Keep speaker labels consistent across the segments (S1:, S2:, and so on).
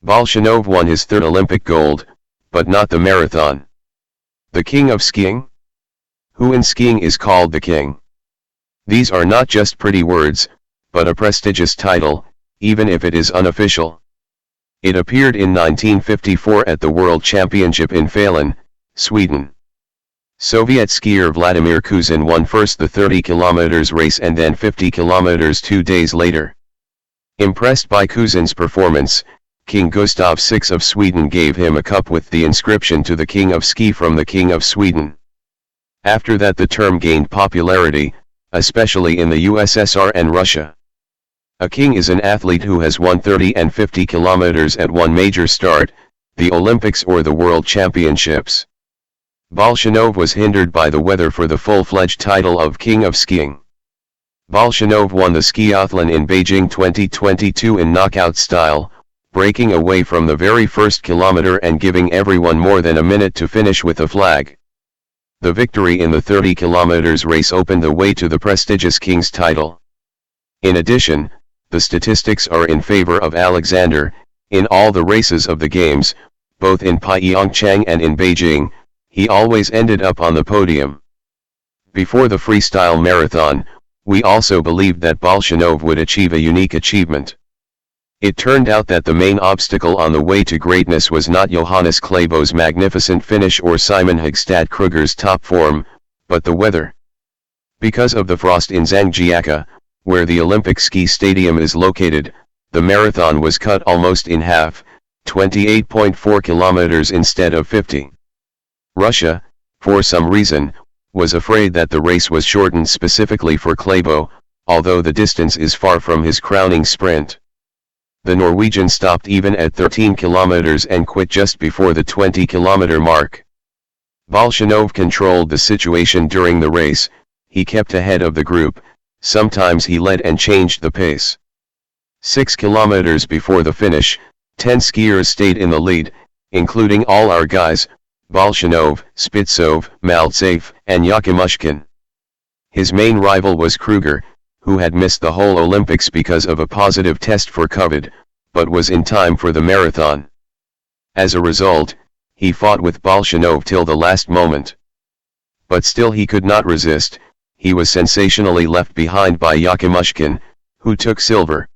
S1: Bolshunov won his third Olympic gold, but not the marathon. The king of skiing? Who in skiing is called the king? These are not just pretty words, but a prestigious title, even if it is unofficial. It appeared in 1954 at the World Championship in Falun, Sweden. Soviet skier Vladimir Kuzin won first the 30 km race and then 50 km 2 days later. Impressed by Kuzin's performance, King Gustav VI of Sweden gave him a cup with the inscription "To the King of Ski from the King of Sweden." After that the term gained popularity, especially in the USSR and Russia. A king is an athlete who has won 30 and 50 kilometers at one major start, the Olympics or the World Championships. Bolshunov was hindered by the weather for the full-fledged title of King of Skiing. Bolshunov won the skiathlon in Beijing 2022 in knockout style, breaking away from the very first kilometer and giving everyone more than a minute to finish with a flag. The victory in the 30 kilometers race opened the way to the prestigious King's title. In addition, the statistics are in favor of Alexander. In all the races of the Games, both in Pyeongchang and in Beijing, he always ended up on the podium. Before the freestyle marathon, we also believed that Bolshunov would achieve a unique achievement. It turned out that the main obstacle on the way to greatness was not Johannes Klæbo's magnificent finish or Simon Hagstad Kruger's top form, but the weather. Because of the frost in Zhangjiakou, where the Olympic ski stadium is located, the marathon was cut almost in half, 28.4 kilometers instead of 50. Russia, for some reason, was afraid that the race was shortened specifically for Klæbo, although the distance is far from his crowning sprint. The Norwegian stopped even at 13 kilometers and quit just before the 20-kilometer mark. Bolshunov controlled the situation during the race. He kept ahead of the group, sometimes he led and changed the pace. 6 kilometers before the finish, 10 skiers stayed in the lead, including all our guys, Bolshunov, Spitsov, Maltsev, and Yakimushkin. His main rival was Kruger, who had missed the whole Olympics because of a positive test for COVID, but was in time for the marathon. As a result, he fought with Bolshunov till the last moment. But still he could not resist. He was sensationally left behind by Yakimushkin, who took silver.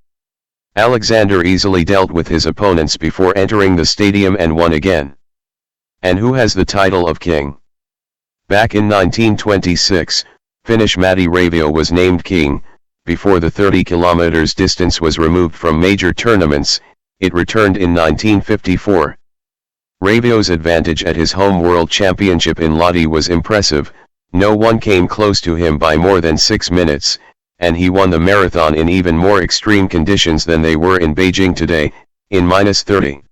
S1: Alexander easily dealt with his opponents before entering the stadium and won again. And who has the title of king? Back in 1926, Finnish Matti Raivio was named king. Before the 30 kilometers distance was removed from major tournaments, it returned in 1954. Raivio's advantage at his home world championship in Lahti was impressive. No one came close to him by more than 6 minutes, and he won the marathon in even more extreme conditions than they were in Beijing today, in -30.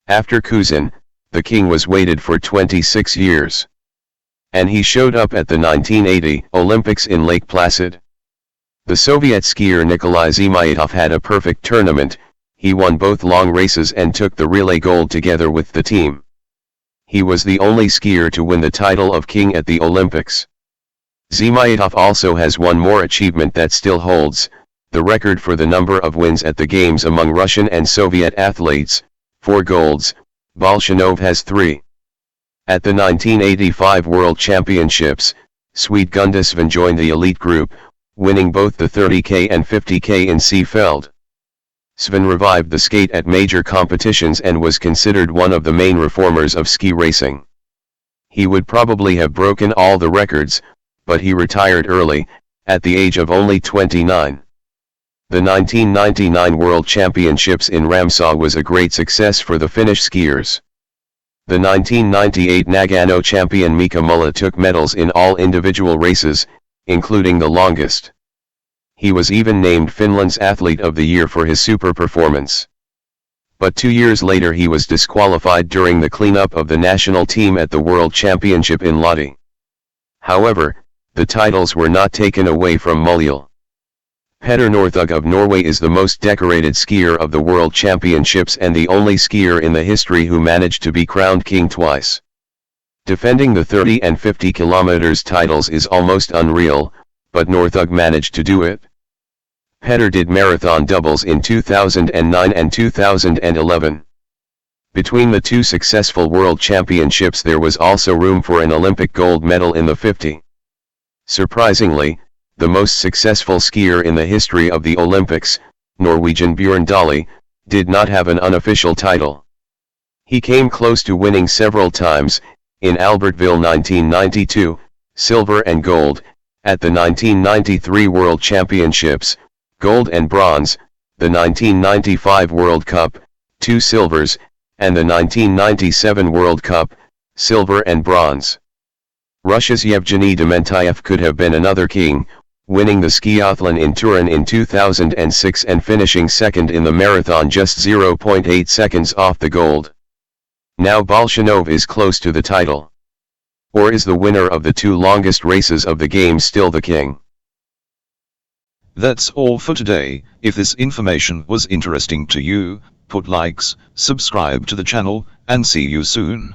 S1: After Kuzin, the king was waited for 26 years. And he showed up at the 1980 Olympics in Lake Placid. The Soviet skier Nikolai Zhemyatov had a perfect tournament. He won both long races and took the relay gold together with the team. He was the only skier to win the title of king at the Olympics. Zhemyatov also has one more achievement that still holds, the record for the number of wins at the Games among Russian and Soviet athletes, 4 golds. Bolshunov has 3. At the 1985 World Championships, Swede Gunde Sven joined the elite group, winning both the 30K and 50K in Seefeld. Sven revived the skate at major competitions and was considered one of the main reformers of ski racing. He would probably have broken all the records, but he retired early, at the age of only 29. The 1999 World Championships in Ramsau was a great success for the Finnish skiers. The 1998 Nagano champion Mika Mulla took medals in all individual races, including the longest. He was even named Finland's Athlete of the Year for his super performance. But 2 years later he was disqualified during the cleanup of the national team at the World Championship in Lahti. However, the titles were not taken away from Mulla. Petter Northug of Norway is the most decorated skier of the World Championships and the only skier in the history who managed to be crowned king twice. Defending the 30 and 50 kilometers titles is almost unreal, but Northug managed to do it. Petter did marathon doubles in 2009 and 2011. Between the two successful world championships there was also room for an Olympic gold medal in the 50. Surprisingly, the most successful skier in the history of the Olympics, Norwegian Bjørn Dæhlie, did not have an unofficial title. He came close to winning several times, in Albertville 1992, silver and gold, at the 1993 World Championships, gold and bronze, the 1995 World Cup, 2 silvers, and the 1997 World Cup, silver and bronze. Russia's Yevgeny Dementayev could have been another king, winning the skiathlon in Turin in 2006 and finishing second in the marathon just 0.8 seconds off the gold. Now Bolshunov is close to the title. Or is the winner of the 2 longest races of the game still the king?
S2: That's all for today. If this information was interesting to you, put likes, subscribe to the channel, and see you soon.